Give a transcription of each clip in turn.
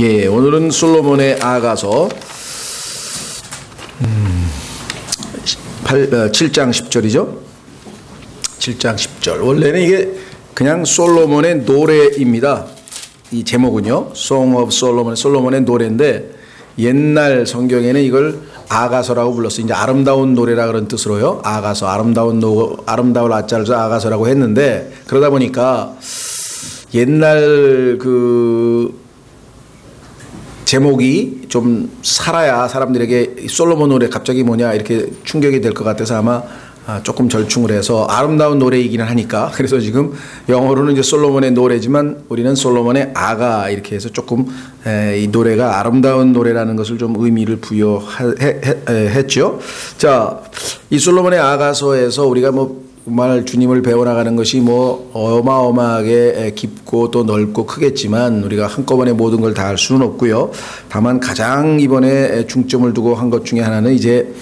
예, 오늘은 솔로몬의 아가서 7장 10절이죠. 7장 10절. 원래는 이게 그냥 솔로몬의 노래입니다. 이 제목은요, Song of Solomon, 솔로몬의 노래인데 옛날 성경에는 이걸 아가서라고 불렀어요. 이제 아름다운 노래라 그런 뜻으로요. 아가서, 아름다울 아자를 아가서라고 했는데, 그러다 보니까 옛날 그 제목이 좀 살아야 사람들에게 솔로몬 노래 갑자기 뭐냐 이렇게 충격이 될 것 같아서 아마 조금 절충을 해서 아름다운 노래이기는 하니까, 그래서 지금 영어로는 이제 솔로몬의 노래지만 우리는 솔로몬의 아가 이렇게 해서 조금 이 노래가 아름다운 노래라는 것을 좀 의미를 부여했죠. 자, 이 솔로몬의 아가서에서 우리가 정말 주님을 배워나가는 것이 어마어마하게 깊고 또 넓고 크겠지만 우리가 한꺼번에 모든 걸 다 할 수는 없고요. 다만 가장 이번에 중점을 두고 한 것 중에 하나는 이제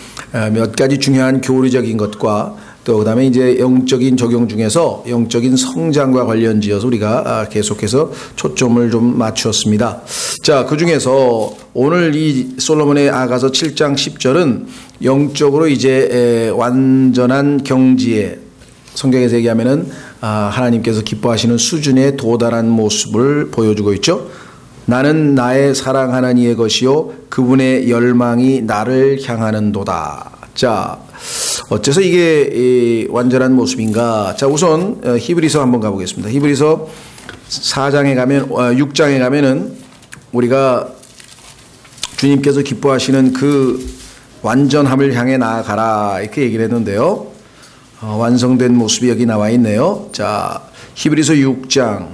몇 가지 중요한 교리적인 것과 또 그다음에 이제 영적인 적용 중에서 영적인 성장과 관련지어서 우리가 계속해서 초점을 좀 맞추었습니다. 자, 그 중에서 오늘 이 솔로몬의 아가서 7장 10절은 영적으로 이제 완전한 경지에, 성경에서 얘기하면은 하나님께서 기뻐하시는 수준에 도달한 모습을 보여주고 있죠. 나는 나의 사랑하는 이의 것이요 그분의 열망이 나를 향하는도다. 자, 어째서 이게 완전한 모습인가? 자, 우선 히브리서 한번 가보겠습니다. 히브리서 4장에 가면 6장에 가면은 우리가 주님께서 기뻐하시는 그 완전함을 향해 나아가라 이렇게 얘기를 했는데요. 완성된 모습이 여기 나와 있네요. 자, 히브리서 6장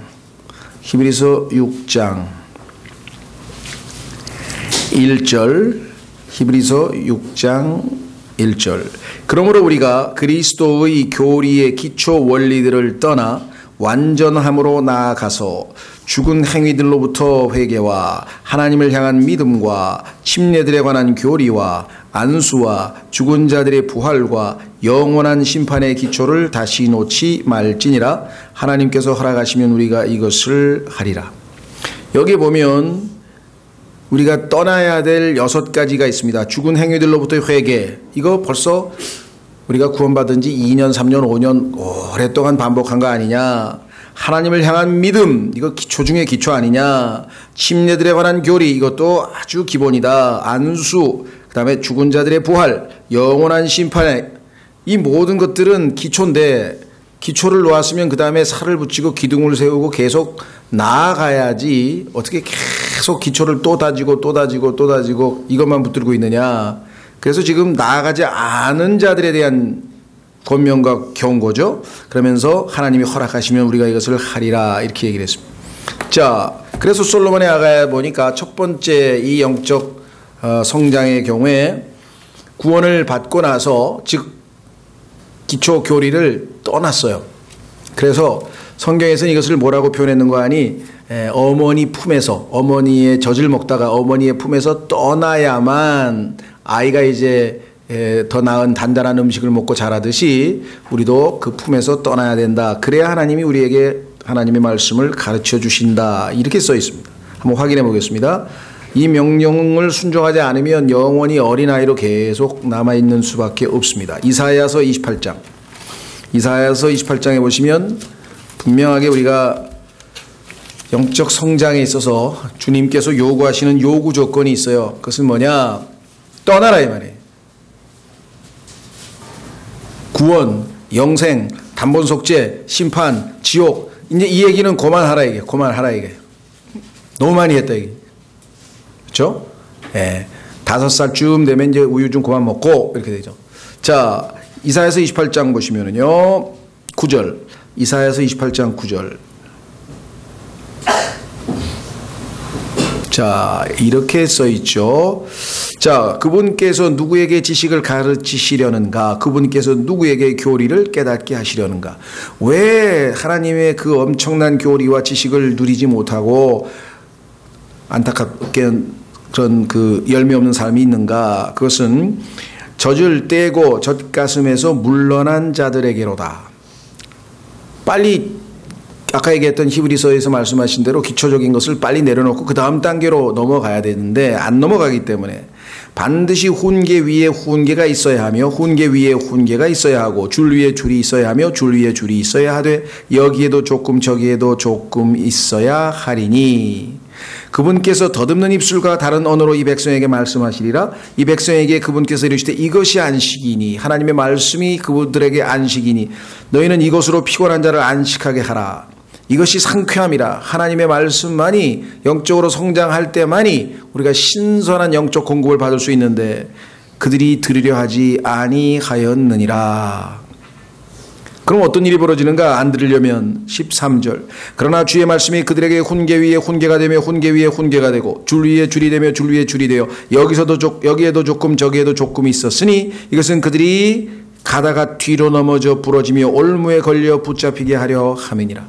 1절, 히브리서 6장 1절. 그러므로 우리가 그리스도의 교리의 기초 원리들을 떠나 완전함으로 나아가서 죽은 행위들로부터 회개와 하나님을 향한 믿음과 침례들에 관한 교리와 안수와 죽은 자들의 부활과 영원한 심판의 기초를 다시 놓지 말지니라. 하나님께서 허락하시면 우리가 이것을 하리라. 여기 보면 우리가 떠나야 될 6가지가 있습니다. 죽은 행위들로부터의 회개, 이거 벌써 우리가 구원받은 지 2년, 3년, 5년 오랫동안 반복한 거 아니냐. 하나님을 향한 믿음, 이거 기초 중에 기초 아니냐. 침례들에 관한 교리, 이것도 아주 기본이다. 안수, 그 다음에 죽은 자들의 부활, 영원한 심판에, 이 모든 것들은 기초인데, 기초를 놓았으면 그 다음에 살을 붙이고 기둥을 세우고 계속 나아가야지 어떻게 계속 기초를 또 다지고 이것만 붙들고 있느냐. 그래서 지금 나아가지 않은 자들에 대한 권면과 경고죠. 그러면서 하나님이 허락하시면 우리가 이것을 하리라 이렇게 얘기를 했습니다. 자, 그래서 솔로몬의 아가에 보니까 첫 번째 이 영적 성장의 경우에 구원을 받고 나서 즉 기초 교리를 떠났어요. 그래서 성경에서는 이것을 뭐라고 표현했는 거 아니? 어머니 품에서, 어머니의 젖을 먹다가 어머니의 품에서 떠나야만 아이가 이제 더 나은 단단한 음식을 먹고 자라듯이 우리도 그 품에서 떠나야 된다. 그래야 하나님이 우리에게 하나님의 말씀을 가르쳐 주신다. 이렇게 써 있습니다. 한번 확인해 보겠습니다. 이 명령을 순종하지 않으면 영원히 어린아이로 계속 남아있는 수밖에 없습니다. 이사야서 28장에 보시면 분명하게 우리가 영적 성장에 있어서 주님께서 요구하시는 요구 조건이 있어요. 그것은 뭐냐? 떠나라 이 말이에요. 구원, 영생, 단번속죄, 심판, 지옥. 이제 이 얘기는 그만하라 이게. 너무 많이 했다 이게. 그렇죠? 예. 5살쯤 되면 이제 우유 좀 그만 먹고 이렇게 되죠. 자, 이사야서 28장 보시면은요, 9절. 이사야서 28장 9절. 자, 이렇게 써 있죠. 자, 그분께서 누구에게 지식을 가르치시려는가? 그분께서 누구에게 교리를 깨닫게 하시려는가? 왜 하나님의 그 엄청난 교리와 지식을 누리지 못하고 안타깝게 그런 그 열매 없는 삶이 있는가? 그것은 젖을 떼고 젖가슴에서 물러난 자들에게로다. 빨리 아까 얘기했던 히브리서에서 말씀하신 대로 기초적인 것을 빨리 내려놓고 그 다음 단계로 넘어가야 되는데 안 넘어가기 때문에 반드시 훈계 위에 훈계가 있어야 하며 훈계 위에 훈계가 있어야 하고 줄 위에 줄이 있어야 하며 줄 위에 줄이 있어야 하되 여기에도 조금 저기에도 조금 있어야 하리니 그분께서 더듬는 입술과 다른 언어로 이 백성에게 말씀하시리라. 이 백성에게 그분께서 이르시되 이것이 안식이니 하나님의 말씀이 그분들에게 안식이니 너희는 이것으로 피곤한 자를 안식하게 하라. 이것이 상쾌함이라. 하나님의 말씀만이 영적으로 성장할 때만이 우리가 신선한 영적 공급을 받을 수 있는데 그들이 들으려 하지 아니하였느니라. 그럼 어떤 일이 벌어지는가? 안 들으려면 13절. 그러나 주의 말씀이 그들에게 훈계 위에 훈계가 되며 훈계 위에 훈계가 되고 줄 위에 줄이 되며 줄 위에 줄이 되어 여기에도 조금 저기에도 조금 있었으니 이것은 그들이 가다가 뒤로 넘어져 부러지며 올무에 걸려 붙잡히게 하려 함이니라.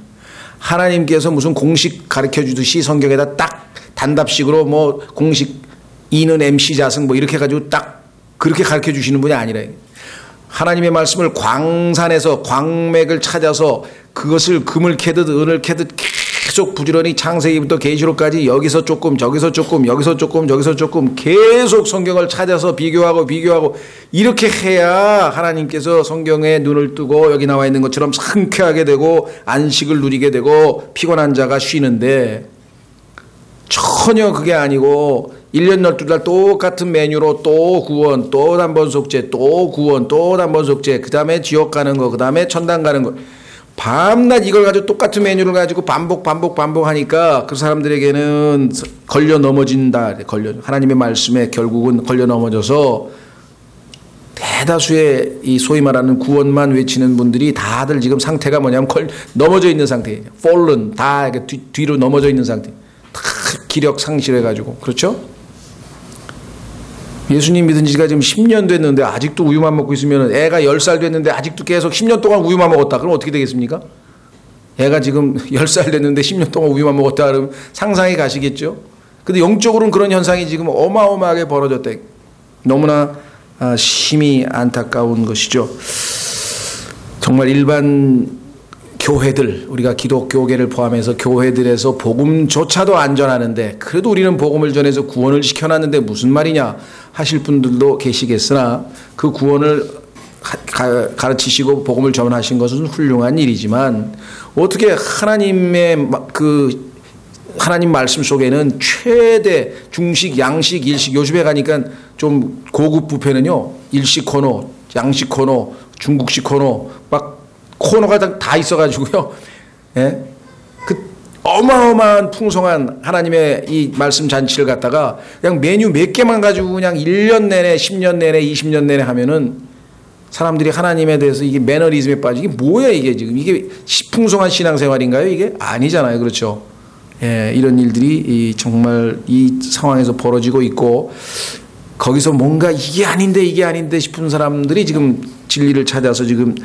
하나님께서 무슨 공식 가르쳐 주듯이 성경에다 딱 단답식으로 뭐 공식 E는 MC 자승 뭐 이렇게 해가지고 딱 그렇게 가르쳐 주시는 분이 아니라 하나님의 말씀을 광산에서 광맥을 찾아서 그것을 금을 캐듯 은을 캐듯 계속 부지런히 창세기부터 계시록까지 여기서 조금 저기서 조금 여기서 조금 저기서 조금 계속 성경을 찾아서 비교하고 이렇게 해야 하나님께서 성경에 눈을 뜨고 여기 나와 있는 것처럼 상쾌하게 되고 안식을 누리게 되고 피곤한 자가 쉬는데 전혀 그게 아니고 1년 12달 똑같은 메뉴로 또 구원, 또 단번 속죄, 또 구원, 또 단번 속죄, 그 다음에 지옥 가는 거, 그 다음에 천당 가는 거. 밤낮 이걸 가지고 똑같은 메뉴를 가지고 반복하니까 그 사람들에게는 걸려 넘어진다. 하나님의 말씀에 결국은 걸려 넘어져서 대다수의 이 소위 말하는 구원만 외치는 분들이 다들 지금 상태가 뭐냐면 넘어져 있는 상태예요. fallen, 다 이렇게 뒤로 넘어져 있는 상태. 다 기력 상실해가지고. 그렇죠? 예수님 믿은 지가 지금 10년 됐는데 아직도 우유만 먹고 있으면 애가 10살 됐는데 아직도 계속 10년 동안 우유만 먹었다. 그럼 어떻게 되겠습니까? 애가 지금 10살 됐는데 10년 동안 우유만 먹었다. 그러면 상상이 가시겠죠? 근데 영적으로는 그런 현상이 지금 어마어마하게 벌어졌다. 너무나 심히 안타까운 것이죠. 정말 일반 교회들, 우리가 기독교계를 포함해서 교회들에서 복음조차도 안 전하는데 그래도 우리는 복음을 전해서 구원을 시켜놨는데 무슨 말이냐 하실 분들도 계시겠으나 그 구원을 가르치시고 복음을 전하신 것은 훌륭한 일이지만 어떻게 하나님 말씀 속에는 최대 중식, 양식, 일식, 요즘에 가니까 좀 고급 뷔페는요 일식 코너, 양식 코너, 중국식 코너 막 코너가 다 있어가지고요. 예? 그 어마어마한 풍성한 하나님의 이 말씀 잔치를 갖다가 그냥 메뉴 몇 개만 가지고 그냥 1년 내내, 10년 내내, 20년 내내 하면은 사람들이 하나님에 대해서 이게 매너리즘에 빠지게 뭐야 이게 지금 이게 풍성한 신앙생활인가요? 이게 아니잖아요. 그렇죠? 예, 이런 일들이 정말 이 상황에서 벌어지고 있고 거기서 뭔가 이게 아닌데 싶은 사람들이 지금 진리를 찾아서 지금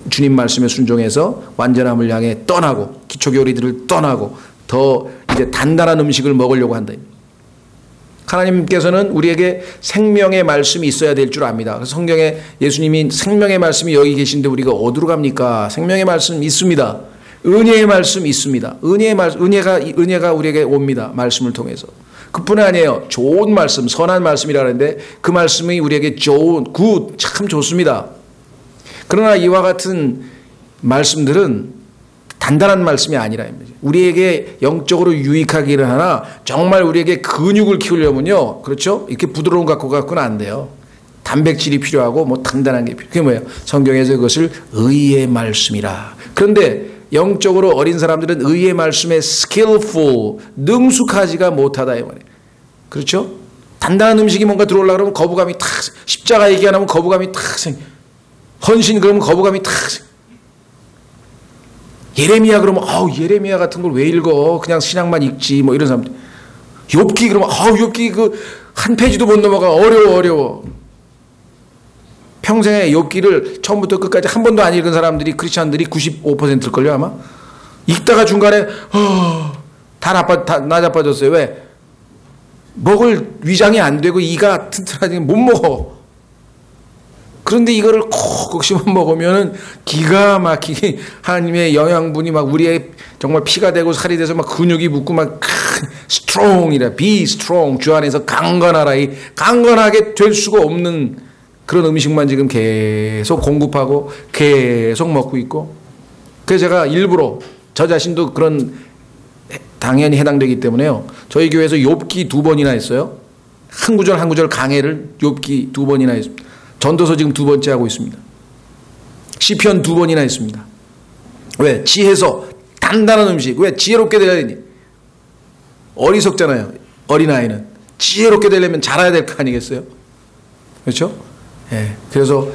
주님 말씀에 순종해서 완전함을 향해 떠나고 기초교리들을 떠나고 더 이제 단단한 음식을 먹으려고 한다. 하나님께서는 우리에게 생명의 말씀이 있어야 될 줄 압니다. 그래서 성경에 예수님이 생명의 말씀이 여기 계신데 우리가 어디로 갑니까? 생명의 말씀 있습니다. 은혜의 말씀 있습니다. 은혜가 우리에게 옵니다. 말씀을 통해서. 그뿐 아니에요. 좋은 말씀, 선한 말씀이라 하는데 그 말씀이 우리에게 참 좋습니다. 그러나 이와 같은 말씀들은 단단한 말씀이 아니라 우리에게 영적으로 유익하기는 하나 정말 우리에게 근육을 키우려면요. 그렇죠? 이렇게 부드러운 거 갖고는 안 돼요. 단백질이 필요하고 뭐 단단한 게 필요해요. 그게 뭐예요? 성경에서 그것을 의의 말씀이라. 그런데 영적으로 어린 사람들은 의의 말씀에 skillful, 능숙하지가 못하다 이 말이에요. 그렇죠? 단단한 음식이 뭔가 들어오려고 그러면 거부감이 탁, 십자가 얘기 안 하면 거부감이 탁 헌신 그러면 거부감이 탁. 예레미야 그러면 예레미야 같은 걸 왜 읽어? 그냥 신약만 읽지 뭐 이런 사람들. 욥기 그러면 욥기 그 한 페이지도 못 넘어가. 어려워. 평생에 욥기를 처음부터 끝까지 한 번도 안 읽은 사람들이 크리스찬들이 95%일걸요 아마. 읽다가 중간에 다 나자빠졌어요. 왜? 먹을 위장이 안 되고 이가 튼튼하지 못 먹어. 그런데 이거를 콕 씹어 먹으면은 기가 막히게 하나님의 영양분이 막 우리의 정말 피가 되고 살이 돼서 막 근육이 붙고 막 strong이라 be strong 주 안에서 강건하라 이 강건하게 될 수가 없는 그런 음식만 지금 계속 공급하고 계속 먹고 있고 그래서 제가 일부러 저 자신도 그런 당연히 해당되기 때문에요. 저희 교회에서 욥기 2번이나 했어요. 한 구절 한 구절 강해를 욥기 2번이나 했습니다. 전도서 지금 2번째 하고 있습니다. 시편 2번이나 했습니다. 왜? 지혜서 단단한 음식. 왜? 지혜롭게 되려니 어리석잖아요. 어린아이는 지혜롭게 되려면 잘해야 될 거 아니겠어요? 그렇죠? 예. 그래서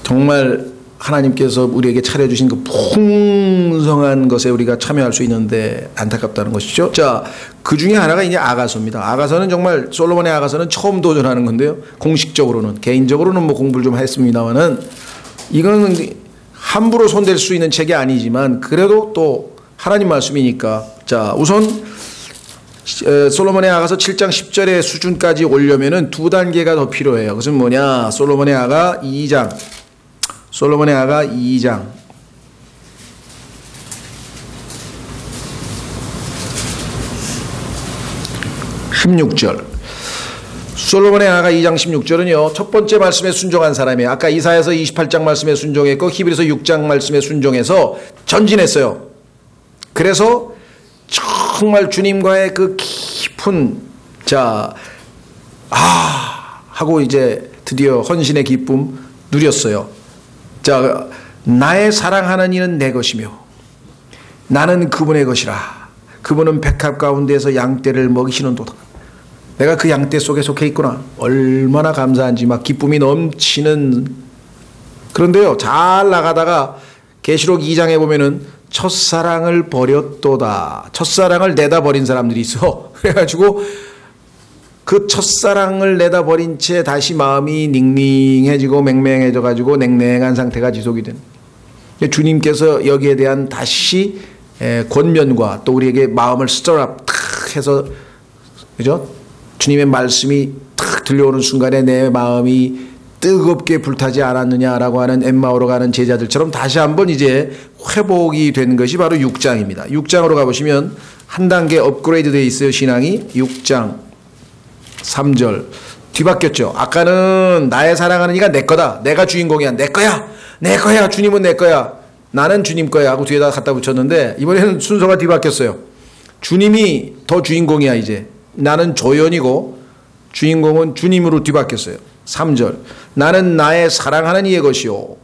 정말 하나님께서 우리에게 차려주신 그 풍성한 것에 우리가 참여할 수 있는데 안타깝다는 것이죠. 자, 그 중에 하나가 이제 아가서입니다. 아가서는 정말 솔로몬의 아가서는 처음 도전하는 건데요. 공식적으로는 개인적으로는 뭐 공부를 좀 했습니다만은 이거는 함부로 손댈 수 있는 책이 아니지만 그래도 또 하나님 말씀이니까 자 우선 솔로몬의 아가서 7장 10절의 수준까지 오려면은 2단계가 더 필요해요. 그것은 뭐냐? 솔로몬의 아가 2장. 솔로몬의 아가 2장 16절 솔로몬의 아가 2장 16절은요 첫 번째 말씀에 순종한 사람이에요. 아까 이사야서 28장 말씀에 순종했고 히브리서 6장 말씀에 순종해서 전진했어요. 그래서 정말 주님과의 그 깊은 하고 이제 드디어 헌신의 기쁨 누렸어요. 자, 나의 사랑하는 이는 내 것이며 나는 그분의 것이라. 그분은 백합 가운데에서 양떼를 먹이시는도다. 내가 그 양떼 속에 속해 있구나. 얼마나 감사한지 막 기쁨이 넘치는. 그런데요 잘 나가다가 계시록 2장에 보면은 첫사랑을 버렸도다. 첫사랑을 내다 버린 사람들이 있어. 그래가지고 그 첫사랑을 내다 버린 채 다시 마음이 닝닝해지고 맹맹해져 가지고 냉랭한 상태가 지속이 되는. 주님께서 여기에 대한 다시 권면과 또 우리에게 마음을 스터럽 탁 해서 그죠? 주님의 말씀이 탁 들려오는 순간에 내 마음이 뜨겁게 불타지 않았느냐라고 하는 엠마오로 가는 제자들처럼 다시 한번 이제 회복이 된 것이 바로 6장입니다. 6장으로 가보시면 한 단계 업그레이드 되어 있어요. 신앙이 6장 3절 뒤바뀌었죠. 아까는 나의 사랑하는 이가 내 거다. 내가 주인공이야. 내 거야. 내 거야. 주님은 내 거야. 나는 주님 거야 하고 뒤에다 갖다 붙였는데 이번에는 순서가 뒤바뀌었어요. 주님이 더 주인공이야 이제. 나는 조연이고 주인공은 주님으로 뒤바뀌었어요. 3절 나는 나의 사랑하는 이의 것이요.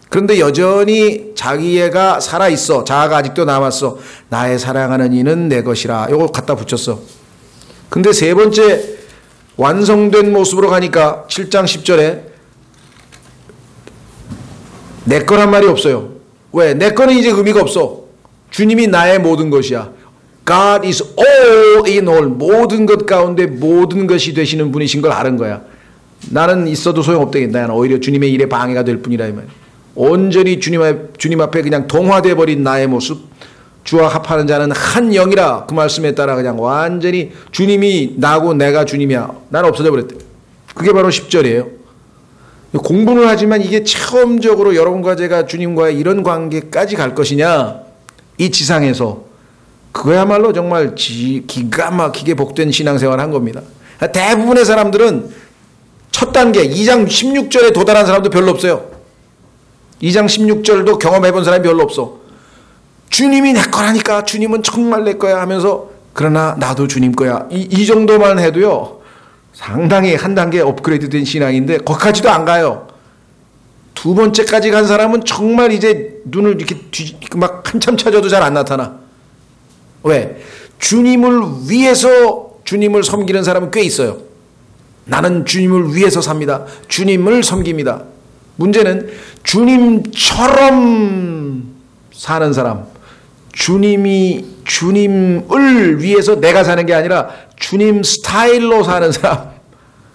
그런데 여전히 자기애가 살아있어. 자아가 아직도 남았어. 나의 사랑하는 이는 내 것이라. 이거 갖다 붙였어. 근데 세 번째 완성된 모습으로 가니까 7장 10절에 내 거란 말이 없어요. 왜? 내 거는 이제 의미가 없어. 주님이 나의 모든 것이야. God is all in all. 모든 것 가운데 모든 것이 되시는 분이신 걸 아는 거야. 나는 있어도 소용없다겠다. 나는 오히려 주님의 일에 방해가 될 뿐이라 이 말이야. 온전히 주님 앞에 그냥 동화돼 버린 나의 모습. 주와 합하는 자는 한 영이라. 그 말씀에 따라 그냥 완전히 주님이 나고 내가 주님이야. 나는 없어져 버렸대. 그게 바로 10절이에요. 공부는 하지만 이게 체험적으로 여러분과 제가 주님과의 이런 관계까지 갈 것이냐. 이 지상에서. 그거야말로 정말 기가 막히게 복된 신앙생활을 한 겁니다. 대부분의 사람들은 첫 단계 2장 16절에 도달한 사람도 별로 없어요. 2장 16절도 경험해 본 사람이 별로 없어. 주님이 내 거라니까 주님은 정말 내 거야 하면서 그러나 나도 주님 거야. 이 정도만 해도요. 상당히 한 단계 업그레이드 된 신앙인데 거기까지도 안 가요. 두 번째까지 간 사람은 정말 이제 눈을 이렇게 막 한참 찾아도 잘 안 나타나. 왜? 주님을 위해서 주님을 섬기는 사람은 꽤 있어요. 나는 주님을 위해서 삽니다. 주님을 섬깁니다. 문제는 주님처럼 사는 사람. 주님을 위해서 내가 사는 게 아니라 주님 스타일로 사는 사람.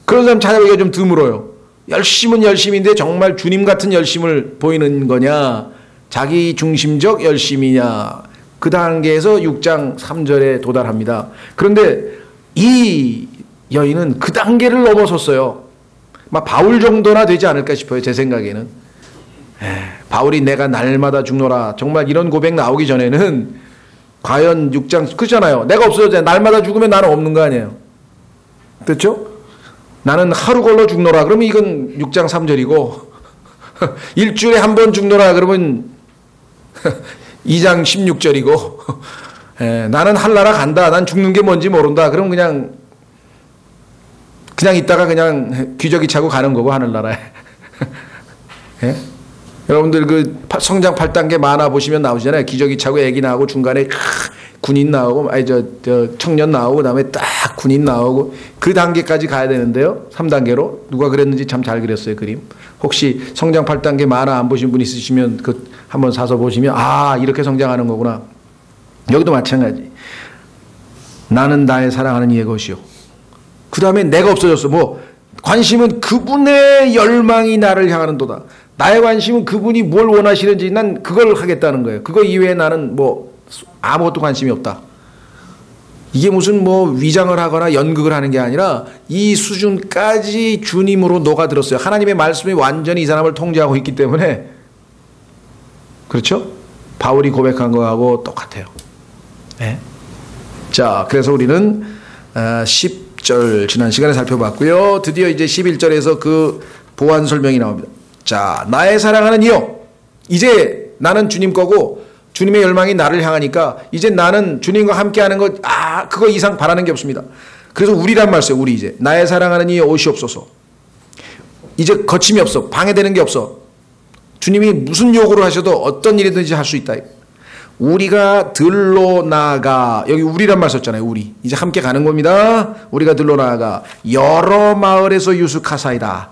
그런 사람 찾아보기가 좀 드물어요. 열심은 열심인데 정말 주님 같은 열심을 보이는 거냐, 자기 중심적 열심이냐. 그 단계에서 6장 3절에 도달합니다. 그런데 이 여인은 그 단계를 넘어섰어요. 막 바울 정도나 되지 않을까 싶어요. 제 생각에는. 바울이 내가 날마다 죽노라. 정말 이런 고백 나오기 전에는 과연 6장 그렇잖아요. 내가 없어져 날마다 죽으면 나는 없는 거 아니에요. 그렇죠? 나는 하루 걸러 죽노라. 그러면 이건 6장 3절이고 일주일에 한 번 죽노라. 그러면 2장 16절이고 나는 한나라 간다. 난 죽는 게 뭔지 모른다. 그럼 그냥 있다가 그냥 기저귀 차고 가는 거고 하늘나라에. 예? 여러분들 그 성장 8단계 만화 보시면 나오잖아요. 기저귀 차고 애기 나오고 중간에 군인 나오고 청년 나오고 그다음에 딱 군인 나오고 그 단계까지 가야 되는데요. 3단계로 누가 그랬는지 참 잘 그렸어요. 그림. 혹시 성장 8단계 만화 안 보신 분 있으시면 그 한번 사서 보시면 아 이렇게 성장하는 거구나. 여기도 마찬가지. 나는 나의 사랑하는 이의 것이요. 그 다음에 내가 없어졌어. 뭐 관심은 그분의 열망이 나를 향하는도다. 나의 관심은 그분이 뭘 원하시는지 난 그걸 하겠다는 거예요. 그거 이외에 나는 뭐 아무것도 관심이 없다. 이게 무슨 뭐 위장을 하거나 연극을 하는 게 아니라 이 수준까지 주님으로 녹아들었어요. 하나님의 말씀이 완전히 이 사람을 통제하고 있기 때문에 그렇죠? 바울이 고백한 거하고 똑같아요. 네. 자, 그래서 우리는 10절 지난 시간에 살펴봤고요. 드디어 이제 11절에서 그 보완 설명이 나옵니다. 자, 나의 사랑하는 이여, 이제 나는 주님 거고 주님의 열망이 나를 향하니까 이제 나는 주님과 함께하는 것, 그거 이상 바라는 게 없습니다. 그래서 우리란 말 써요. 우리 이제 나의 사랑하는 이여 오시옵소서. 이제 거침이 없어. 방해되는 게 없어. 주님이 무슨 요구를 하셔도 어떤 일이든지 할 수 있다. 우리가 들로 나아가, 여기 우리란 말 썼잖아요. 우리 이제 함께 가는 겁니다. 우리가 들로 나아가 여러 마을에서 유숙하사이다.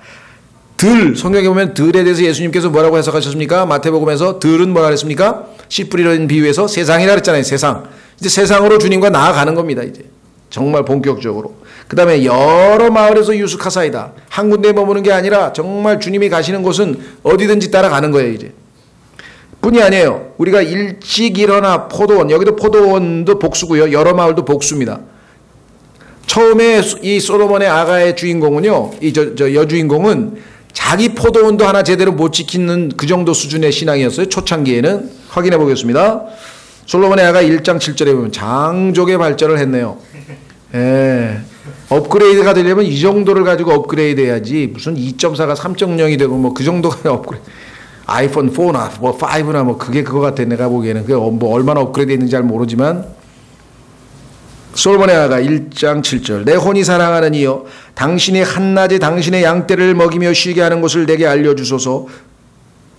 들, 성경에 보면 들에 대해서 예수님께서 뭐라고 해석하셨습니까? 마태복음에서 들은 뭐라 그랬습니까? 씨 뿌리는 비유에서 세상이라 그랬잖아요. 세상. 이제 세상으로 주님과 나아가는 겁니다. 이제 정말 본격적으로. 그 다음에 여러 마을에서 유숙하사이다. 한 군데에 머무는 게 아니라 정말 주님이 가시는 곳은 어디든지 따라가는 거예요. 이제 뿐이 아니에요. 우리가 일찍 일어나 포도원, 여기도 포도원도 복수고요. 여러 마을도 복수입니다. 처음에 이 솔로몬의 아가의 주인공은요, 이 여주인공은 자기 포도원도 하나 제대로 못 지키는 그 정도 수준의 신앙이었어요. 초창기에는. 확인해 보겠습니다. 솔로몬의 아가 1장 7절에 보면 장족의 발전을 했네요. 예. 업그레이드가 되려면 이 정도를 가지고 업그레이드 해야지 무슨 2.4가 3.0이 되고 뭐 그 정도가 업그레이드. 아이폰 4나 뭐 5나 뭐 그게 그거 같아. 내가 보기에는 그게 뭐 얼마나 업그레이드 했는지 잘 모르지만 솔로몬의 아가 1장 7절 내 혼이 사랑하는 이여 당신이 한낮에 당신의 양떼를 먹이며 쉬게 하는 곳을 내게 알려주소서.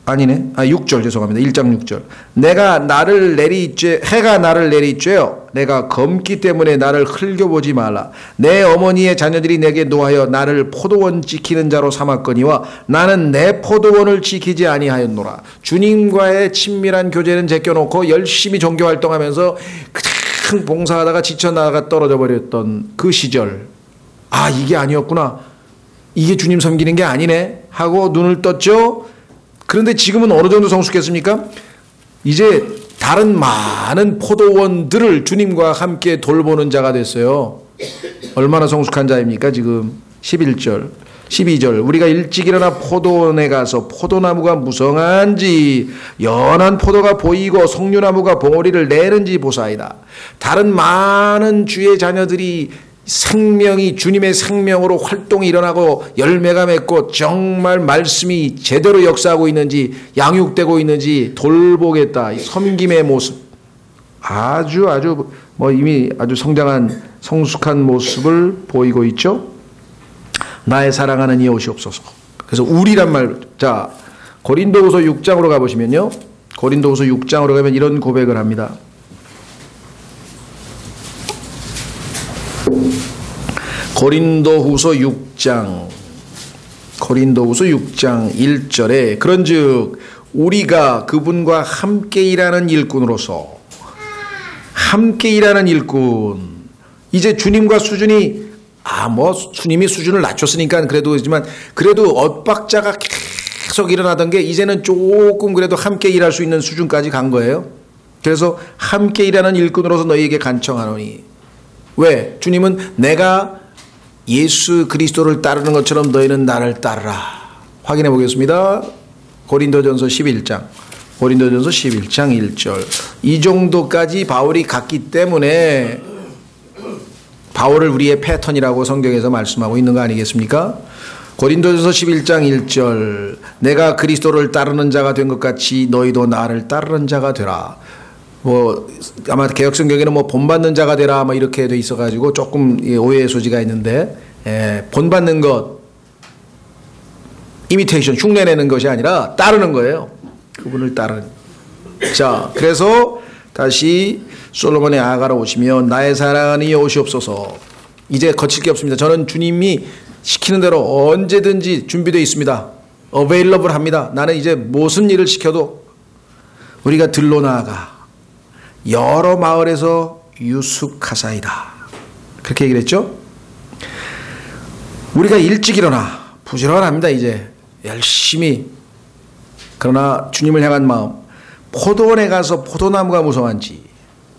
아니네. 6절 죄송합니다. 1장 6절 해가 나를 내리쬐어 내가 검기 때문에 나를 흘겨보지 말라. 내 어머니의 자녀들이 내게 노하여 나를 포도원 지키는 자로 삼았거니와 나는 내 포도원을 지키지 아니하였노라. 주님과의 친밀한 교제는 제껴놓고 열심히 종교활동하면서 큰 봉사하다가 지쳐나가 떨어져 버렸던 그 시절, 이게 아니었구나, 이게 주님 섬기는 게 아니네 하고 눈을 떴죠. 그런데 지금은 어느 정도 성숙했습니까? 이제 다른 많은 포도원들을 주님과 함께 돌보는 자가 됐어요. 얼마나 성숙한 자입니까? 지금 11절 12절 우리가 일찍 일어나 포도원에 가서 포도나무가 무성한지 연한 포도가 보이고 석류나무가 봉오리를 내는지 보사이다. 다른 많은 주의 자녀들이 생명이 주님의 생명으로 활동이 일어나고 열매가 맺고 정말 말씀이 제대로 역사하고 있는지 양육되고 있는지 돌보겠다. 섬김의 모습 아주 뭐 이미 아주 성장한 성숙한 모습을 보이고 있죠. 나의 사랑하는 이여 오시옵소서. 그래서 우리란 말, 자 고린도후서 6장으로 가보시면요, 고린도후서 6장으로 가면 이런 고백을 합니다. 고린도후서 6장 1절에 그런즉 우리가 그분과 함께 일하는 일꾼으로서, 함께 일하는 일꾼, 이제 주님과 수준이 뭐 주님이 수준을 낮췄으니까 그래도 엇박자가 계속 일어나던 게 이제는 조금 그래도 함께 일할 수 있는 수준까지 간 거예요. 그래서 함께 일하는 일꾼으로서 너희에게 간청하노니. 왜? 주님은 내가 예수 그리스도를 따르는 것처럼 너희는 나를 따르라. 확인해 보겠습니다. 고린도전서 11장 1절. 이 정도까지 바울이 갔기 때문에 바울을 우리의 패턴이라고 성경에서 말씀하고 있는 거 아니겠습니까? 고린도전서 11장 1절. 내가 그리스도를 따르는 자가 된 것 같이 너희도 나를 따르는 자가 되라. 뭐 아마 개역성경에는 뭐 본받는 자가 되라 뭐 이렇게 돼 있어가지고 조금 오해의 소지가 있는데, 본받는 것, 이미테이션, 흉내내는 것이 아니라 따르는 거예요. 그분을 따르는. 자, 그래서 다시 솔로몬의 아가로 오시면 나의 사랑하는 이여 오시옵소서. 이제 거칠 게 없습니다. 저는 주님이 시키는 대로 언제든지 준비되어 있습니다. available 합니다. 나는 이제 무슨 일을 시켜도 우리가 들러 나아가 여러 마을에서 유숙하사이다. 그렇게 얘기를 했죠. 우리가 일찍 일어나 부지런합니다. 이제 열심히. 그러나 주님을 향한 마음, 포도원에 가서 포도나무가 무성한지.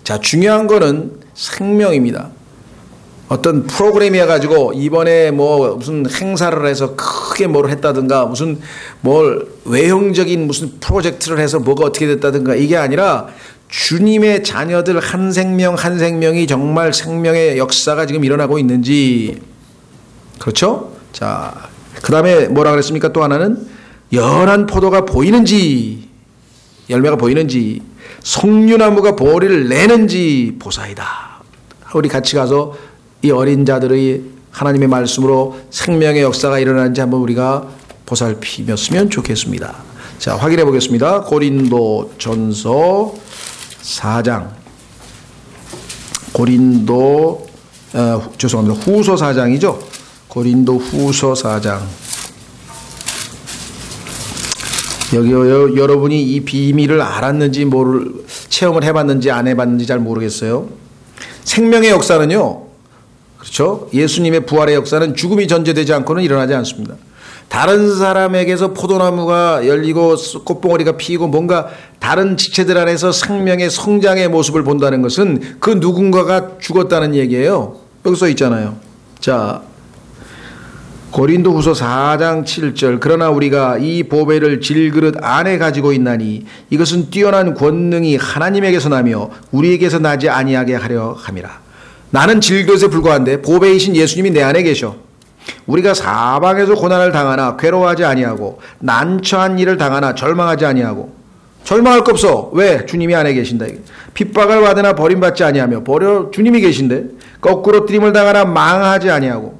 자, 중요한 거는 생명입니다. 어떤 프로그램이어 가지고 이번에 뭐 무슨 행사를 해서 크게 뭘 했다든가 무슨 뭘 외형적인 무슨 프로젝트를 해서 뭐가 어떻게 됐다든가 이게 아니라 주님의 자녀들 한 생명 한 생명이 정말 생명의 역사가 지금 일어나고 있는지. 그렇죠? 자, 그 다음에 뭐라 그랬습니까? 또 하나는 연한 포도가 보이는지, 열매가 보이는지, 석류나무가 보리를 내는지 보사이다. 우리 같이 가서 이 어린 자들의 하나님의 말씀으로 생명의 역사가 일어나는지 한번 우리가 보살피면으면 좋겠습니다. 자, 확인해 보겠습니다. 고린도전서 4장. 죄송합니다. 후서 4장이죠. 고린도 후서 4장. 여기 여러분이 이 비밀을 알았는지 체험을 해봤는지 안 해봤는지 잘 모르겠어요. 생명의 역사는요, 그렇죠? 예수님의 부활의 역사는 죽음이 전제되지 않고는 일어나지 않습니다. 다른 사람에게서 포도나무가 열리고 꽃봉오리가 피고 뭔가 다른 지체들 안에서 생명의 성장의 모습을 본다는 것은 그 누군가가 죽었다는 얘기예요. 여기 써 있잖아요. 자, 고린도후서 4장 7절. 그러나 우리가 이 보배를 질그릇 안에 가지고 있나니 이것은 뛰어난 권능이 하나님에게서 나며 우리에게서 나지 아니하게 하려 함이라. 나는 질그릇에 불과한데 보배이신 예수님이 내 안에 계셔. 우리가 사방에서 고난을 당하나 괴로워하지 아니하고 난처한 일을 당하나 절망하지 아니하고. 절망할 거 없어. 왜? 주님이 안에 계신다. 핍박을 받으나 버림받지 아니하며 주님이 계신데. 거꾸로 뜨림을 당하나 망하지 아니하고.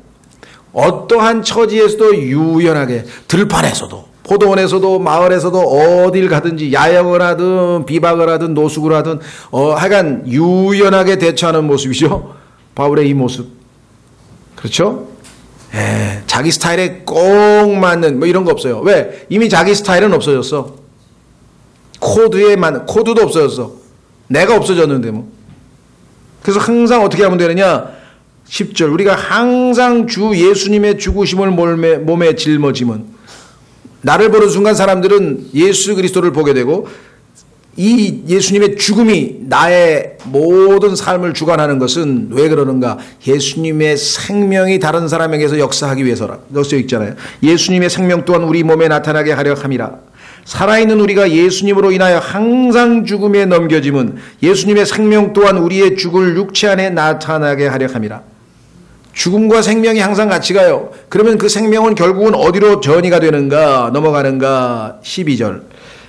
어떠한 처지에서도 유연하게, 들판에서도 포도원에서도 마을에서도 어딜 가든지 야영을 하든 비박을 하든 노숙을 하든 하여간 유연하게 대처하는 모습이죠. 바울의 이 모습. 그렇죠? 자기 스타일에 꼭 맞는 뭐 이런 거 없어요. 왜? 이미 자기 스타일은 없어졌어. 코드에 맞는, 코드도 없어졌어. 내가 없어졌는데 뭐. 그래서 항상 어떻게 하면 되느냐? 10절. 우리가 항상 주 예수님의 죽으심을 몸에 짊어짐은, 나를 보는 순간 사람들은 예수 그리스도를 보게 되고 이 예수님의 죽음이 나의 모든 삶을 주관하는 것은 왜 그러는가? 예수님의 생명이 다른 사람에게서 역사하기 위해서라. 여기 써 있잖아요. 예수님의 생명 또한 우리 몸에 나타나게 하려 함이라. 살아있는 우리가 예수님으로 인하여 항상 죽음에 넘겨짐은 예수님의 생명 또한 우리의 죽을 육체 안에 나타나게 하려 함이라. 죽음과 생명이 항상 같이 가요. 그러면 그 생명은 결국은 어디로 전이가 되는가, 넘어가는가? 12절.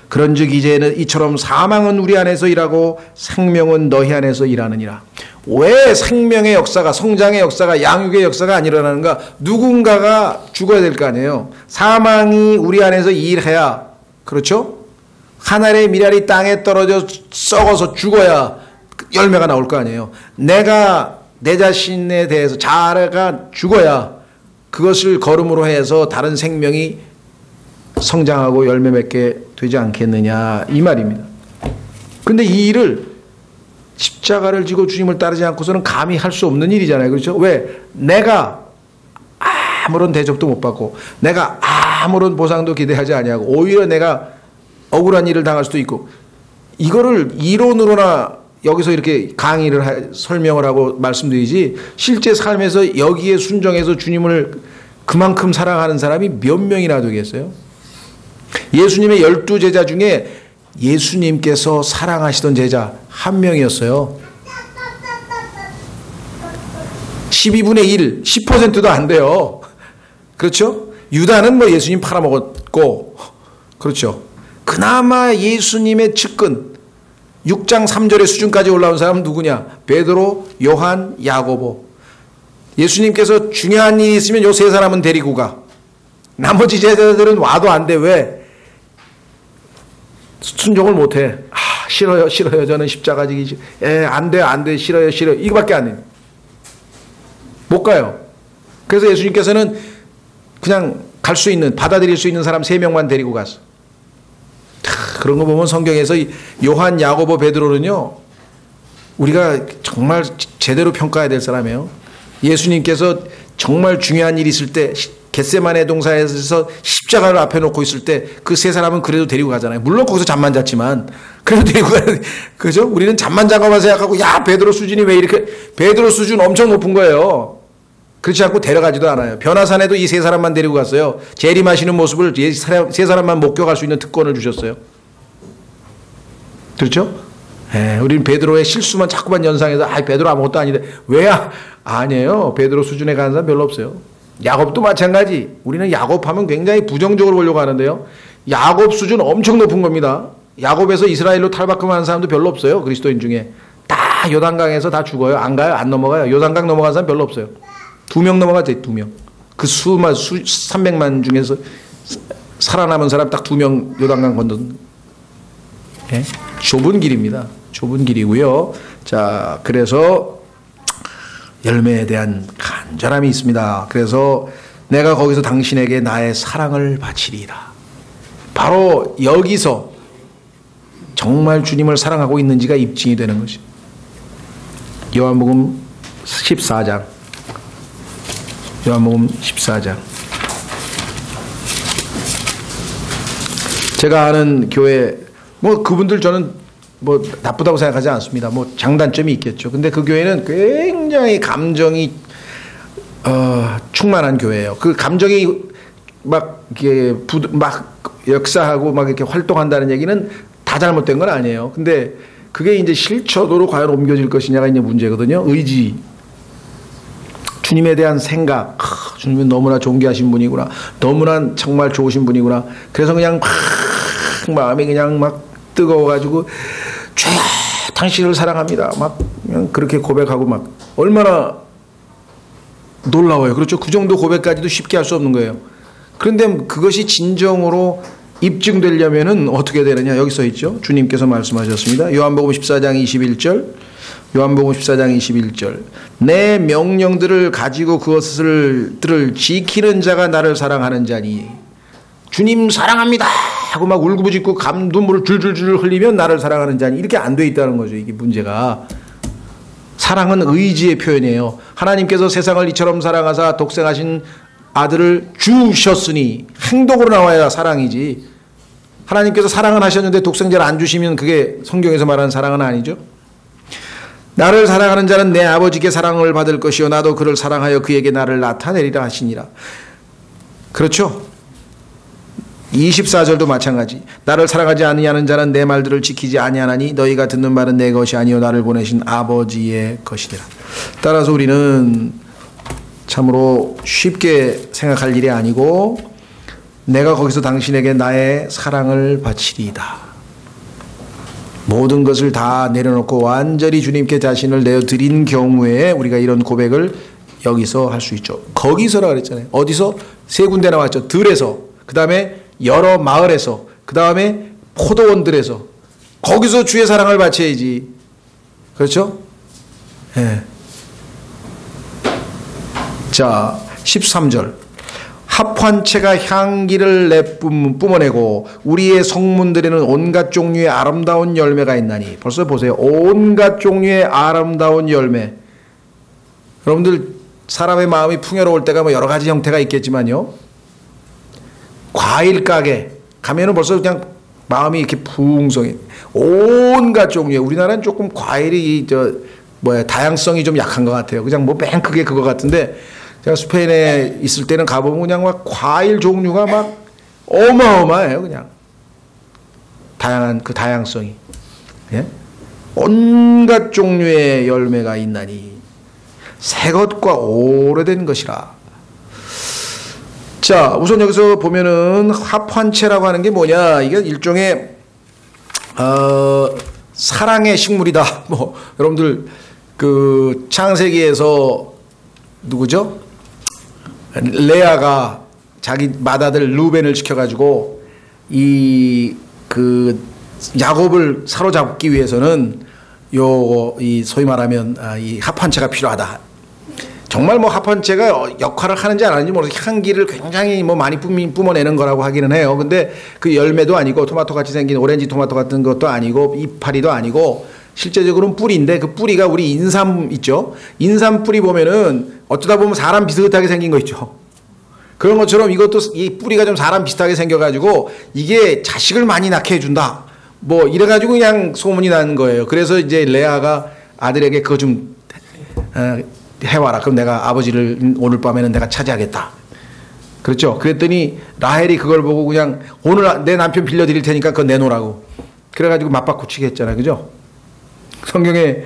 그런즉 이제는 이처럼 사망은 우리 안에서 일하고 생명은 너희 안에서 일하느니라. 왜 생명의 역사가, 성장의 역사가, 양육의 역사가 안 일어나는가? 누군가가 죽어야 될 거 아니에요. 사망이 우리 안에서 일해야, 그렇죠? 한 알의 밀알이 땅에 떨어져 썩어서 죽어야 열매가 나올 거 아니에요. 내가 내 자신에 대해서 자아가 죽어야 그것을 거름으로 해서 다른 생명이 성장하고 열매 맺게 되지 않겠느냐, 이 말입니다. 근데 이 일을 십자가를 지고 주님을 따르지 않고서는 감히 할 수 없는 일이잖아요. 그렇죠? 왜? 내가 아무런 대접도 못 받고 내가 아무런 보상도 기대하지 아니하고 오히려 내가 억울한 일을 당할 수도 있고, 이거를 이론으로나 여기서 이렇게 설명을 하고 말씀드리지, 실제 삶에서 여기에 순종해서 주님을 그만큼 사랑하는 사람이 몇 명이나 되겠어요? 예수님의 12제자 중에 예수님께서 사랑하시던 제자 한 명이었어요. 12분의 1, 10%도 안 돼요. 그렇죠? 유다는 뭐 예수님 팔아먹었고, 그렇죠? 그나마 예수님의 측근, 6장 3절의 수준까지 올라온 사람은 누구냐? 베드로, 요한, 야고보. 예수님께서 중요한 일이 있으면 요 세 사람은 데리고 가. 나머지 제자들은 와도 안 돼. 왜? 순종을 못해. 싫어요, 싫어요. 저는 십자가 지기 안 돼, 안 돼. 싫어요, 싫어요. 이거밖에 안 해요. 못 가요. 그래서 예수님께서는 그냥 갈 수 있는, 받아들일 수 있는 사람 3명만 데리고 갔어. 그런 거 보면 성경에서 요한, 야고보, 베드로는요, 우리가 정말 제대로 평가해야 될 사람이에요. 예수님께서 정말 중요한 일이 있을 때 겟세마네 동산에서 십자가를 앞에 놓고 있을 때 그 세 사람은 그래도 데리고 가잖아요. 물론 거기서 잠만 잤지만 그래도 데리고 가요. 그죠? 우리는 잠만 잔 것만 생각하고, 야, 베드로 수준이 왜 이렇게, 베드로 수준 엄청 높은 거예요. 그렇지 않고 데려가지도 않아요. 변화산에도 이 세 사람만 데리고 갔어요. 재림하시는 모습을 세 사람만 목격할 수 있는 특권을 주셨어요. 그렇죠? 우리는 베드로의 실수만 자꾸만 연상해서, 베드로 아무것도 아닌데 왜? 아니에요. 베드로 수준에 가는 사람 별로 없어요. 야곱도 마찬가지. 우리는 야곱 하면 굉장히 부정적으로 보려고 하는데요, 야곱 수준 엄청 높은 겁니다. 야곱에서 이스라엘로 탈바꿈하는 사람도 별로 없어요. 그리스도인 중에 다 요단강에서 다 죽어요. 안 가요? 안 넘어가요. 요단강 넘어간 사람 별로 없어요. 2명 넘어갔죠. 2명. 그 300만 중에서 살아남은 사람 딱 2명 요단강 건넌. 좁은 길입니다. 좁은 길이고요. 자, 그래서 열매에 대한 간절함이 있습니다. 그래서 내가 거기서 당신에게 나의 사랑을 바치리라. 바로 여기서 정말 주님을 사랑하고 있는지가 입증이 되는 것이. 요한복음 14장. 요한복음 14장. 제가 아는 교회, 뭐 그분들 저는 뭐 나쁘다고 생각하지 않습니다. 뭐 장단점이 있겠죠. 근데 그 교회는 굉장히 감정이 충만한 교회예요. 그 감정이 막 이렇게 막 역사하고 막 이렇게 활동한다는 얘기는 다 잘못된 건 아니에요. 근데 그게 이제 실천으로 과연 옮겨질 것이냐가 이제 문제거든요. 의지, 주님에 대한 생각, 주님은 너무나 존귀하신 분이구나, 너무나 정말 좋으신 분이구나. 그래서 그냥 막 마음이 그냥 막 뜨거워가지고, 주야, 당신을 사랑합니다. 막 그냥 그렇게 고백하고, 막 얼마나 놀라워요. 그렇죠? 그 정도 고백까지도 쉽게 할 수 없는 거예요. 그런데 그것이 진정으로 입증되려면은 어떻게 되느냐? 여기 써 있죠. 주님께서 말씀하셨습니다. 요한복음 14장 21절. 요한복음 14장 21절. 내 명령들을 가지고 그것을 지키는 자가 나를 사랑하는 자니. 주님 사랑합니다 하고 막 울고부짖고 눈물을 줄줄줄 흘리면 나를 사랑하는 자니. 이렇게 안 돼 있다는 거죠. 이게 문제가. 사랑은 의지의 표현이에요. 하나님께서 세상을 이처럼 사랑하사 독생하신 아들을 주셨으니, 행동으로 나와야 사랑이지. 하나님께서 사랑은 하셨는데 독생자를 안 주시면 그게 성경에서 말하는 사랑은 아니죠. 나를 사랑하는 자는 내 아버지께 사랑을 받을 것이요 나도 그를 사랑하여 그에게 나를 나타내리라 하시니라. 그렇죠? 24절도 마찬가지. 나를 사랑하지 아니하는 자는 내 말들을 지키지 아니하나니 너희가 듣는 말은 내 것이 아니요 나를 보내신 아버지의 것이니라. 따라서 우리는 참으로 쉽게 생각할 일이 아니고, 내가 거기서 당신에게 나의 사랑을 바치리이다. 모든 것을 다 내려놓고 완전히 주님께 자신을 내어드린 경우에 우리가 이런 고백을 여기서 할 수 있죠. 거기서라 그랬잖아요. 어디서? 세 군데 나왔죠. 들에서, 그 다음에 여러 마을에서, 그 다음에 포도원들에서. 거기서 주의 사랑을 바쳐야지. 그렇죠? 예. 자, 13절. 합환체가 향기를 뿜어내고 우리의 성문들에는 온갖 종류의 아름다운 열매가 있나니. 벌써 보세요. 온갖 종류의 아름다운 열매. 여러분들, 사람의 마음이 풍요로울 때가 뭐 여러 가지 형태가 있겠지만요, 과일 가게 가면은 벌써 그냥 마음이 이렇게 풍성해. 온갖 종류의, 우리나라는 조금 과일이 다양성이 좀 약한 것 같아요. 그냥 뭐 맨 크게 그거 같은데, 제가 스페인에 있을 때는 가보면 그냥 막 과일 종류가 막 어마어마해요. 그냥 다양한 그 다양성이. 예? 온갖 종류의 열매가 있나니 새 것과 오래된 것이라. 자, 우선 여기서 보면은 합환체라고 하는 게 뭐냐? 이게 일종의 사랑의 식물이다. 뭐 여러분들 그 창세기에서 누구죠? 레아가 자기 맏아들 루벤을 시켜가지고 이 야곱을 사로잡기 위해서는 이 소위 말하면 이 합환체가 필요하다. 정말 뭐 합환체가 역할을 하는지 안 하는지 모르겠어요. 향기를 굉장히 뭐 많이 뿜어내는 거라고 하기는 해요. 근데 그 열매도 아니고 토마토 같이 생긴 오렌지 토마토 같은 것도 아니고 이파리도 아니고 실제적으로는 뿌리인데, 그 뿌리가 우리 인삼 있죠? 인삼 뿌리 보면은 어쩌다 보면 사람 비슷하게 생긴 거 있죠? 그런 것처럼 이것도 이 뿌리가 좀 사람 비슷하게 생겨가지고 이게 자식을 많이 낳게 해준다. 뭐 이래가지고 그냥 소문이 나는 거예요. 그래서 이제 레아가 아들에게 그거 좀 해와라. 그럼 내가 아버지를 오늘 밤에는 내가 차지하겠다. 그렇죠? 그랬더니 라헬이 그걸 보고 그냥 오늘 내 남편 빌려드릴 테니까 그거 내놓으라고. 그래가지고 맞바꾸치게 했잖아요. 그죠? 성경에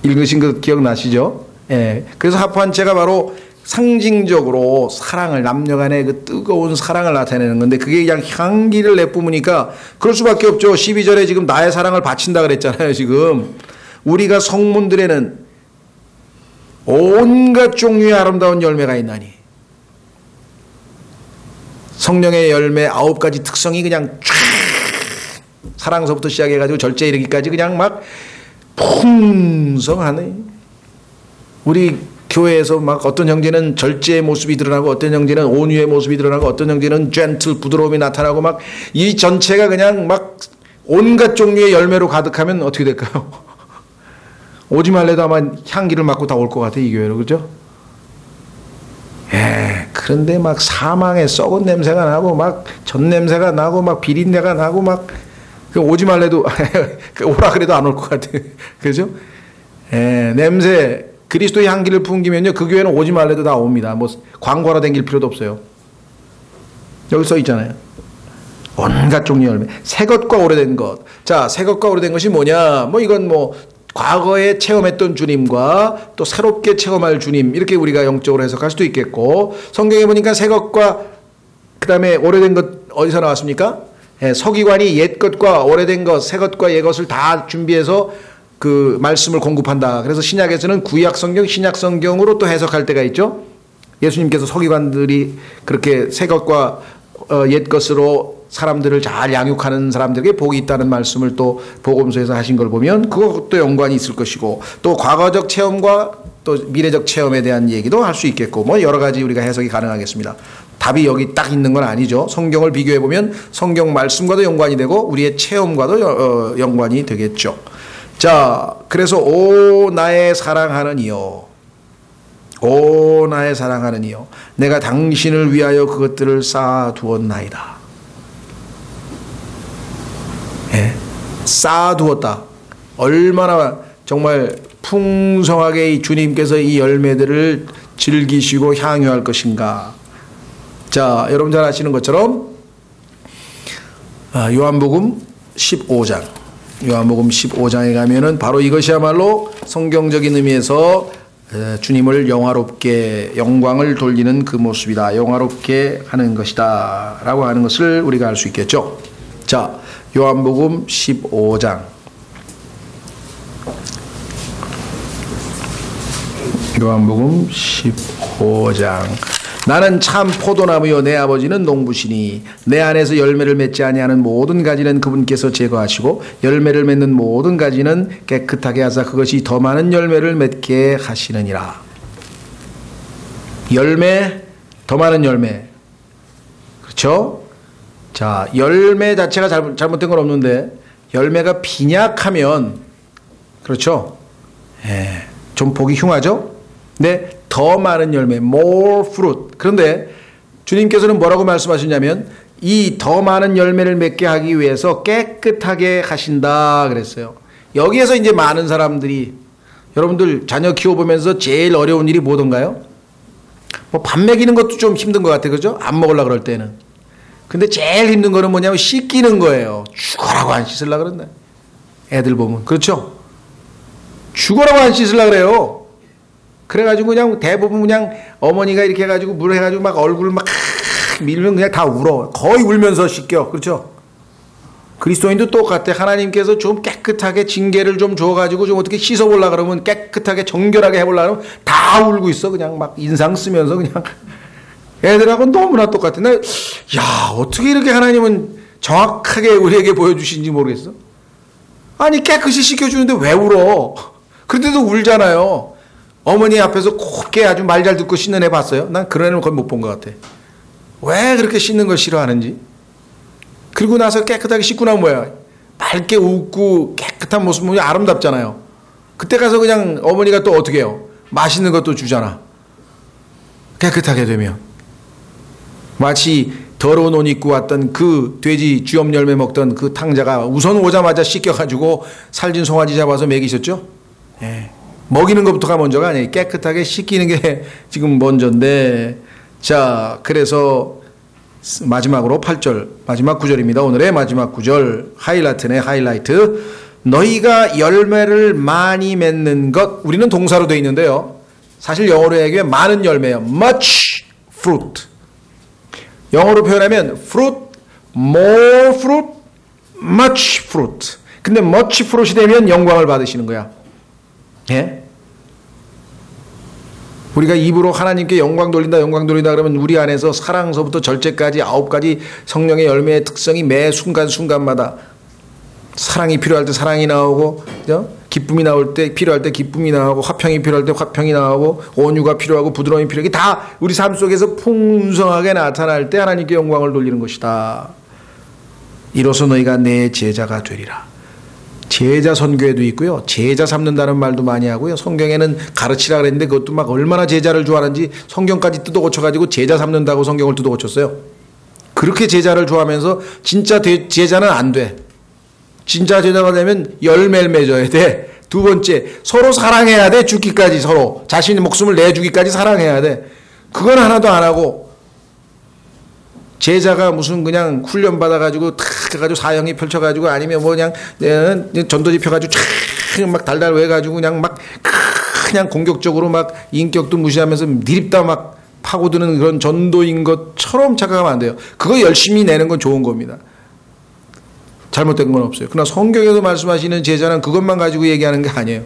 읽으신 거 기억나시죠? 예. 그래서 합환체가 바로 상징적으로 사랑을, 남녀 간의 그 뜨거운 사랑을 나타내는 건데, 그게 그냥 향기를 내뿜으니까 그럴 수밖에 없죠. 12절에 지금 나의 사랑을 바친다 그랬잖아요. 지금 우리가 성문들에는 온갖 종류의 아름다운 열매가 있나니, 성령의 열매 9가지 특성이 그냥 쫙 사랑서부터 시작해가지고 절제에 이르기까지 그냥 막 풍성하네. 우리 교회에서 막 어떤 형제는 절제의 모습이 드러나고, 어떤 형제는 온유의 모습이 드러나고, 어떤 형제는 젠틀 부드러움이 나타나고, 막 이 전체가 그냥 막 온갖 종류의 열매로 가득하면 어떻게 될까요? 오지 말래도 아마 향기를 맡고 다 올 것 같아, 이 교회로. 그죠? 예, 그런데 막 사망의 썩은 냄새가 나고, 막 전 냄새가 나고, 막 비린내가 나고, 막 오지 말래도 오라 그래도 안 올 것 같아. 그죠? 예, 냄새, 그리스도의 향기를 풍기면요, 그 교회는 오지 말래도 다 옵니다. 뭐 광고하러 다닐 필요도 없어요. 여기 써 있잖아요. 온갖 종류 열매. 새 것과 오래된 것. 자, 새 것과 오래된 것이 뭐냐? 뭐 이건 뭐 과거에 체험했던 주님과 또 새롭게 체험할 주님, 이렇게 우리가 영적으로 해석할 수도 있겠고, 성경에 보니까 새 것과 그 다음에 오래된 것 어디서 나왔습니까? 예, 서기관이 옛 것과 오래된 것, 새 것과 옛 것을 다 준비해서 그 말씀을 공급한다. 그래서 신약에서는 구약 성경, 신약 성경으로 또 해석할 때가 있죠. 예수님께서 서기관들이 그렇게 새 것과 옛 것으로 사람들을 잘 양육하는 사람들에게 복이 있다는 말씀을 또 복음서에서 하신 걸 보면 그것도 연관이 있을 것이고, 또 과거적 체험과 또 미래적 체험에 대한 얘기도 할 수 있겠고, 뭐 여러 가지 우리가 해석이 가능하겠습니다. 답이 여기 딱 있는 건 아니죠. 성경을 비교해 보면 성경 말씀과도 연관이 되고 우리의 체험과도 연관이 되겠죠. 자, 그래서 오 나의 사랑하는 이여, 오 나의 사랑하는 이여, 내가 당신을 위하여 그것들을 쌓아두었나이다. 예, 쌓아두었다. 얼마나 정말 풍성하게 이 주님께서 이 열매들을 즐기시고 향유할 것인가. 자, 여러분 잘 아시는 것처럼 요한복음 15장, 요한복음 15장에 가면은 바로 이것이야말로 성경적인 의미에서 주님을 영화롭게, 영광을 돌리는 그 모습이다, 영화롭게 하는 것이다 라고 하는 것을 우리가 알 수 있겠죠. 자, 요한복음 15장, 요한복음 15장. 나는 참 포도나무요 내 아버지는 농부시니 내 안에서 열매를 맺지 아니하는 모든 가지는 그분께서 제거하시고 열매를 맺는 모든 가지는 깨끗하게 하사 그것이 더 많은 열매를 맺게 하시느니라. 열매, 더 많은 열매. 그렇죠? 자, 열매 자체가 잘못된 건 없는데 열매가 빈약하면, 그렇죠? 예, 좀 보기 흉하죠? 네, 더 많은 열매, more fruit. 그런데 주님께서는 뭐라고 말씀하셨냐면 이 더 많은 열매를 맺게 하기 위해서 깨끗하게 하신다 그랬어요. 여기에서 이제 많은 사람들이 여러분들 자녀 키워보면서 제일 어려운 일이 뭐던가요? 뭐 밥 먹이는 것도 좀 힘든 것 같아요. 그죠? 안 먹으려고 그럴 때는. 근데 제일 힘든 거는 뭐냐면 씻기는 거예요. 죽어라고 안 씻으려고 그런다. 애들 보면. 그렇죠? 죽어라고 안 씻으려고 그래요. 그래가지고 그냥 대부분 그냥 어머니가 이렇게 해가지고 물 해가지고 막 얼굴 막 밀면 그냥 다 울어. 거의 울면서 씻겨. 그렇죠? 그리스도인도 똑같아. 하나님께서 좀 깨끗하게 징계를 좀 줘가지고 좀 어떻게 씻어보려고 그러면 깨끗하게 정결하게 해보려고 하면 다 울고 있어. 그냥 막 인상 쓰면서 그냥. 애들하고는 너무나 똑같아. 야, 어떻게 이렇게 하나님은 정확하게 우리에게 보여주신지 모르겠어. 아니, 깨끗이 씻겨주는데 왜 울어? 그런데도 울잖아요. 어머니 앞에서 곱게 아주 말 잘 듣고 씻는 애 봤어요? 난 그런 애는 거의 못 본 것 같아. 왜 그렇게 씻는 걸 싫어하는지. 그리고 나서 깨끗하게 씻고 나면 뭐야? 밝게 웃고 깨끗한 모습 보면 아름답잖아요. 그때 가서 그냥 어머니가 또 어떻게 해요? 맛있는 것도 주잖아. 깨끗하게 되면. 마치 더러운 옷 입고 왔던 그 돼지 쥐엄 열매 먹던 그 탕자가 우선 오자마자 씻겨가지고 살진 송아지 잡아서 먹이셨죠? 예. 먹이는 것부터가 먼저가 아니에요. 깨끗하게 씻기는 게 지금 먼저인데. 자, 그래서 마지막으로 8절 마지막 구절입니다. 오늘의 마지막 구절 하이라이트네. 하이라이트. 너희가 열매를 많이 맺는 것. 우리는 동사로 되어 있는데요. 사실 영어로 얘기하면 많은 열매예요. much fruit. 영어로 표현하면 fruit, more fruit, much fruit. 근데 much fruit이 되면 영광을 받으시는 거야. 예? 우리가 입으로 하나님께 영광 돌린다 그러면 우리 안에서 사랑서부터 절제까지 9가지 성령의 열매의 특성이 매 순간순간마다 사랑이 필요할 때 사랑이 나오고, 기쁨이 나올 때 필요할 때 기쁨이 나오고, 화평이 필요할 때 화평이 나오고, 온유가 필요하고 부드러움이 필요하고, 다 우리 삶 속에서 풍성하게 나타날 때 하나님께 영광을 돌리는 것이다. 이로써 너희가 내 제자가 되리라. 제자 선교에도 있고요. 제자 삼는다는 말도 많이 하고요. 성경에는 가르치라 그랬는데 그것도 막 얼마나 제자를 좋아하는지 성경까지 뜯어 고쳐가지고 제자 삼는다고 성경을 뜯어 고쳤어요. 그렇게 제자를 좋아하면서 진짜 제자는 안 돼. 진짜 제자가 되면 열매를 맺어야 돼. 두 번째, 서로 사랑해야 돼. 죽기까지 서로. 자신의 목숨을 내주기까지 사랑해야 돼. 그건 하나도 안 하고 제자가 무슨 그냥 훈련 받아가지고 탁 해가지고 사형이 펼쳐가지고 아니면 뭐 그냥 전도지 펴가지고 촥 막 달달 외가지고 그냥 막 그냥 공격적으로 막 인격도 무시하면서 니립다 막 파고드는 그런 전도인 것처럼 착각하면 안 돼요. 그거 열심히 내는 건 좋은 겁니다. 잘못된 건 없어요. 그러나 성경에서 말씀하시는 제자는 그것만 가지고 얘기하는 게 아니에요.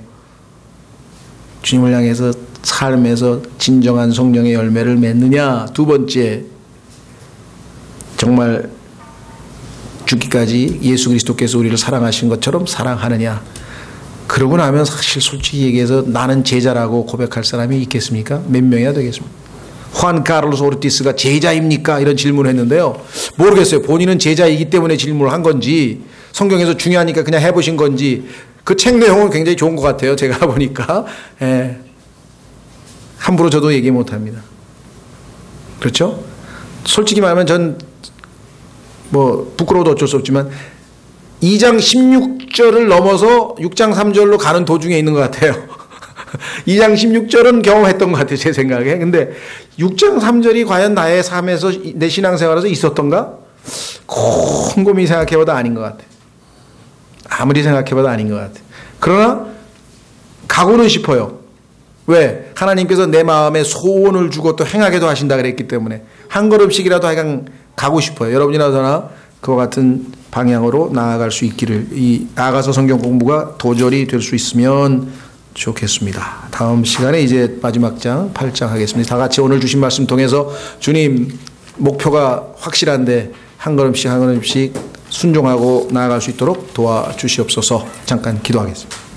주님을 향해서 삶에서 진정한 성령의 열매를 맺느냐. 두 번째, 정말 죽기까지 예수 그리스도께서 우리를 사랑하신 것처럼 사랑하느냐. 그러고 나면 사실 솔직히 얘기해서 나는 제자라고 고백할 사람이 있겠습니까? 몇 명이나 되겠습니까? 후안 카를로스 오르티스가 제자입니까? 이런 질문을 했는데요. 모르겠어요. 본인은 제자이기 때문에 질문을 한 건지 성경에서 중요하니까 그냥 해보신 건지 그 책 내용은 굉장히 좋은 것 같아요. 제가 보니까. 예. 함부로 저도 얘기 못합니다. 그렇죠? 솔직히 말하면 전 뭐 부끄러워도 어쩔 수 없지만 2장 16절을 넘어서 6장 3절로 가는 도중에 있는 것 같아요. 2장 16절은 경험했던 것 같아요. 제 생각에. 근데 6장 3절이 과연 나의 삶에서 내 신앙생활에서 있었던가? 곰곰이 생각해봐도 아닌 것 같아요. 아무리 생각해봐도 아닌 것 같아요. 그러나 가고는 싶어요. 왜? 하나님께서 내 마음에 소원을 주고 또 행하게도 하신다 그랬기 때문에 한 걸음씩이라도 하여간 가고 싶어요. 여러분이나 저나 그와 같은 방향으로 나아갈 수 있기를, 나아가서 성경 공부가 도전이 될 수 있으면 좋겠습니다. 다음 시간에 이제 마지막 장 8장 하겠습니다. 다 같이 오늘 주신 말씀 통해서 주님 목표가 확실한데 한 걸음씩 한 걸음씩 순종하고 나아갈 수 있도록 도와주시옵소서. 잠깐 기도하겠습니다.